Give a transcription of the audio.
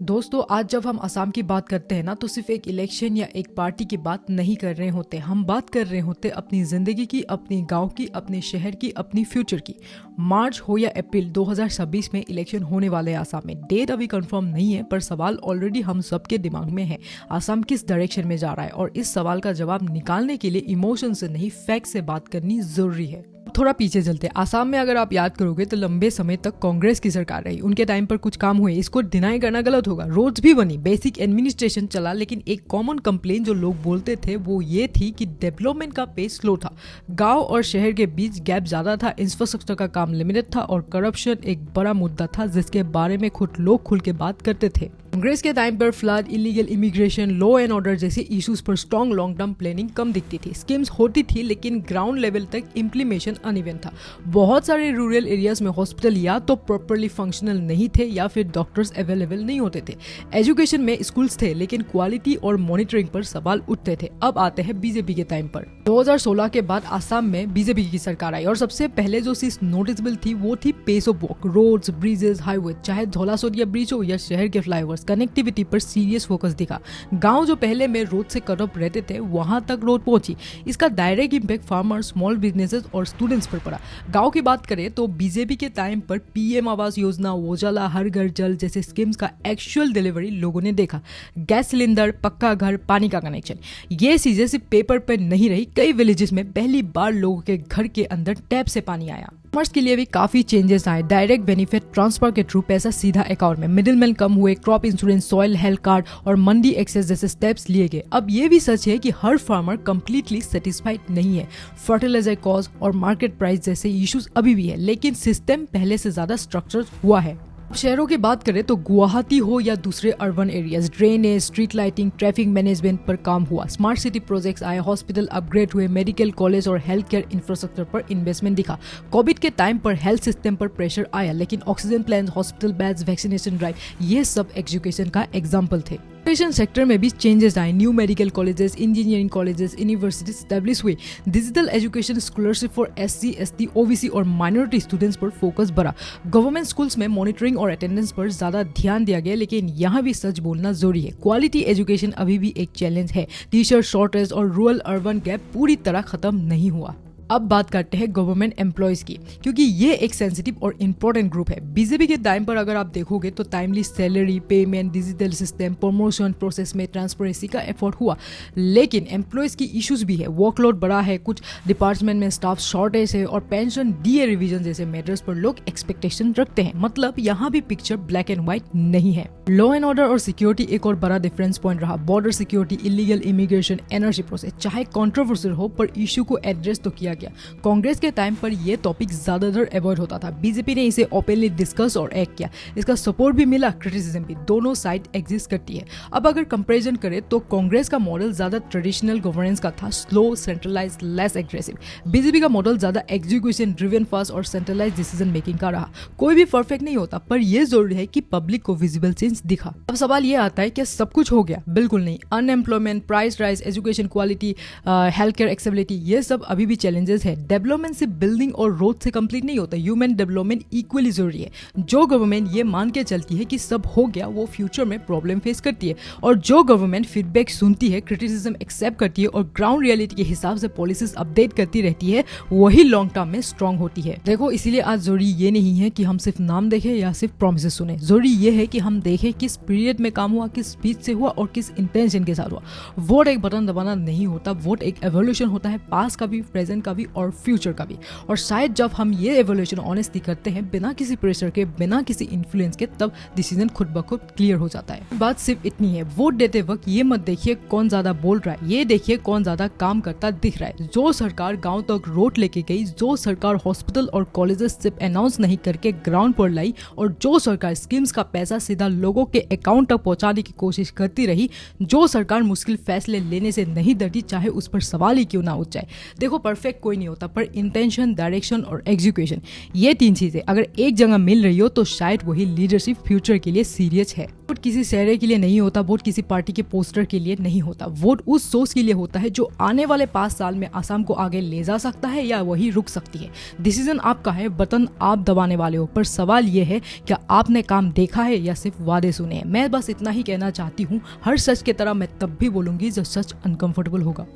दोस्तों, आज जब हम असम की बात करते हैं ना तो सिर्फ एक इलेक्शन या एक पार्टी की बात नहीं कर रहे होते। हम बात कर रहे होते अपनी जिंदगी की, अपनी गांव की, अपने शहर की, अपनी फ्यूचर की। मार्च हो या अप्रैल 2026 में इलेक्शन होने वाले हैं असम में। डेट अभी कंफर्म नहीं है, पर सवाल ऑलरेडी हम सबके दिमाग में है। असम किस डायरेक्शन में जा रहा है, और इस सवाल का जवाब निकालने के लिए इमोशन से नहीं, फैक्ट से बात करनी जरूरी है। थोड़ा पीछे चलते हैं। आसाम में अगर आप याद करोगे तो लंबे समय तक कांग्रेस की सरकार रही। उनके टाइम पर कुछ काम हुए, इसको डिनाई करना गलत होगा। रोड्स भी बनी, बेसिक एडमिनिस्ट्रेशन चला, लेकिन एक कॉमन कंप्लेन जो लोग बोलते थे वो ये थी कि डेवलपमेंट का पेस स्लो था। गांव और शहर के बीच गैप ज्यादा था, इंफ्रास्ट्रक्चर का काम लिमिटेड था, और करप्शन एक बड़ा मुद्दा था जिसके बारे में खुद लोग खुल के बात करते थे। कांग्रेस के टाइम पर flood, illegal immigration, law and order जैसे इश्यूज पर स्ट्रॉन्ग लॉन्ग टर्म प्लानिंग कम दिखती थी। स्कीम्स होती थी लेकिन ग्राउंड लेवल तक इम्प्लीमेशन अनइवन था। बहुत सारे रूरल एरियाज में हॉस्पिटल या तो प्रॉपरली फंक्शनल नहीं थे या फिर डॉक्टर्स अवेलेबल नहीं होते थे। एजुकेशन में स्कूल्स थे लेकिन क्वालिटी और मॉनिटरिंग पर सवाल उठते थे। अब आते हैं बीजेपी के टाइम पर। 2016 के बाद असम में बीजेपी की सरकार आई और सबसे पहले जो चीज नोटिसेबल थी वो थी pace of work. Roads, bridges, highway, चाहे धौलासोरिया ब्रिज हो या शहर के फ्लाईओवर्स, कनेक्टिविटी पर सीरियस फोकस दिखा। गांव जो पहले में रोड से कट ऑफ रहते थे वहां तक रोड पहुंची। इसका direct impact farmer, small businesses और स्टूडेंट्स पर पड़ा। गांव की बात करें तो बीजेपी के टाइम पर पीएम आवास योजना, उजाला, हर घर जल जैसे स्कीम्स का एक्चुअल डिलीवरी लोगों ने देखा। गैस सिलेंडर, पक्का घर, पानी का कनेक्शन, ये चीजें सिर्फ पेपर पर नहीं रही। कई विलेजेस में पहली बार लोगों के घर के अंदर टैप से पानी आया। फार्मर्स के लिए भी काफी चेंजेस आए। डायरेक्ट बेनिफिट ट्रांसफर के थ्रू पैसा सीधा अकाउंट में, मिडिलमैन कम हुए, crop insurance, soil health card और मंडी एक्सेस जैसे स्टेप्स लिए गए। अब ये भी सच है कि हर फार्मर कंप्लीटली सेटिस्फाइड नहीं है। फर्टिलाइजर कॉस्ट और मार्केट प्राइस जैसे इश्यूज अभी भी है, लेकिन सिस्टम पहले से ज्यादा स्ट्रक्चर हुआ है। शहरों की बात करें तो गुवाहाटी हो या दूसरे urban areas, drainage, street lighting, traffic management पर काम हुआ। स्मार्ट सिटी प्रोजेक्ट्स आए, हॉस्पिटल अपग्रेड हुए, मेडिकल कॉलेज और हेल्थ केयर इंफ्रास्ट्रक्चर पर इन्वेस्टमेंट दिखा। कोविड के टाइम पर हेल्थ सिस्टम पर प्रेशर आया, लेकिन oxygen plan, hospital beds, vaccination drive, ये सब एजुकेशन का एग्जाम्पल थे। एजुकेशन सेक्टर में भी चेंजेस आए। New medical colleges, engineering colleges, universities establish हुई। Digital education, scholarship for SC, ST, OBC और माइनॉरिटी स्टूडेंट्स पर फोकस बढ़ा। गवर्नमेंट स्कूल्स में मॉनिटरिंग और अटेंडेंस पर ज्यादा ध्यान दिया गया, लेकिन यहाँ भी सच बोलना जरूरी है, क्वालिटी एजुकेशन अभी भी एक चैलेंज है। टीचर शॉर्टेज और रूरल अर्बन गैप पूरी तरह खत्म नहीं हुआ। अब बात करते हैं गवर्नमेंट एम्प्लॉयज की, क्योंकि ये एक सेंसिटिव और इम्पोर्टेंट ग्रुप है। बीजेपी के टाइम पर अगर आप देखोगे तो timely salary, payment, digital system, promotion process में ट्रांसपेरेंसी का एफर्ट हुआ, लेकिन एम्प्लॉयज की इश्यूज भी है। वर्कलोड बड़ा है, कुछ डिपार्टमेंट में स्टाफ शॉर्टेज है, और पेंशन, DA रिवीजन जैसे मैटर्स पर लोग एक्सपेक्टेशन रखते हैं। मतलब यहाँ भी पिक्चर ब्लैक एंड व्हाइट नहीं है। लॉ एंड ऑर्डर और सिक्योरिटी एक और बड़ा डिफरेंस पॉइंट रहा। Border security, illegal immigration, NRC process, चाहे कॉन्ट्रोवर्शियल हो पर इश्यू को एड्रेस तो किया गया। कांग्रेस के टाइम पर यह टॉपिक ज्यादातर अवॉइड होता था। बीजेपी ने इसे ओपनली डिस्कस और एक्ट किया। इसका सपोर्ट भी मिला, क्रिटिसिज्म भी, दोनों साइड एग्जिस्ट करती है। अब अगर कंपैरिजन करें तो कांग्रेस का मॉडल ज्यादा ट्रेडिशनल गवर्नेंस का था, slow, centralised, less aggressive. BJP का मॉडल ज्यादा एग्जीक्यूशन ड्रिवन, फास्ट और सेंट्रलाइज्ड डिसीजन मेकिंग का रहा। कोई भी परफेक्ट नहीं होता, पर यह जरूरी है कि पब्लिक को विजिबल चेंज दिखा। अब सवाल यह आता है कि सब कुछ हो गया? बिल्कुल नहीं। Unemployment, price rise, education quality, health care accessibility, ये सब अभी भी चैलेंजेस है। डेवलपमेंट सिर्फ बिल्डिंग और रोड से कंप्लीट नहीं होता, ह्यूमन डेवलपमेंट इक्वली जरूरी है। जो गवर्नमेंट ये मान के चलती है कि सब हो गया, वो फ्यूचर में प्रॉब्लम फेस करती है, और जो गवर्नमेंट फीडबैक सुनती है, क्रिटिसिज्म एक्सेप्ट करती है और ग्राउंड रियलिटी के हिसाब से पॉलिसीज अपडेट करती रहती है, वही लॉन्ग टर्म में स्ट्रांग होती है। देखो, इसीलिए आज जरूरी ये नहीं है कि हम सिर्फ नाम देखें या सिर्फ प्रोमिसेस सुने। जरूरी ये है कि हम देखें किस पीरियड में काम हुआ, किस स्पीड से हुआ और किस इंटेंशन के साथ हुआ। वोट एक बटन दबाना नहीं होता, वोट एक एवोल्यूशन होता है, पास्ट का भी, प्रेजेंट का भी और फ्यूचर का भी। और शायद जब हम ये एवोल्यूशन ऑनेस्टली करते हैं, बिना किसी प्रेशर के, बिना किसी इन्फ्लुएंस के, तब डिसीजन खुद ब खुद क्लियर हो जाता है। बात सिर्फ इतनी है, वोट देते वक्त ये मत देखिए कौन ज्यादा बोल रहा है, ये देखिए कौन ज्यादा काम करता दिख रहा है। जो सरकार गांव तक रोड लेके गई, जो सरकार हॉस्पिटल और कॉलेजेस सिर्फ अनाउंस नहीं करके ग्राउंड पर लाई, और जो सरकार स्कीम्स का पैसा सीधा लोगों के अकाउंट तक पहुंचाने की कोशिश करती रही, जो सरकार मुश्किल फैसले लेने से नहीं डरती, चाहे उस पर सवाल ही क्यों ना उठ जाए। देखो, परफेक्ट कोई नहीं होता, पर इंटेंशन, डायरेक्शन और एग्जीक्यूशन, ये 3 चीजें अगर एक जगह मिल रही हो तो शायद वही लीडरशिप फ्यूचर के लिए सीरियस है। वोट किसी चेहरे के लिए नहीं होता, वोट किसी पार्टी के पोस्टर के लिए नहीं होता, वोट उस सोच के लिए होता है जो आने वाले 5 साल में असम को आगे ले जा सकता है या वही रुक सकती है। डिसीजन आपका है, बटन आप दबाने वाले हो, पर सवाल ये है क्या आपने काम देखा है या सिर्फ वादे सुने हैं। मैं बस इतना ही कहना चाहती हूँ, हर सच की तरह मैं तब भी बोलूंगी जब सच अनकंफर्टेबल होगा।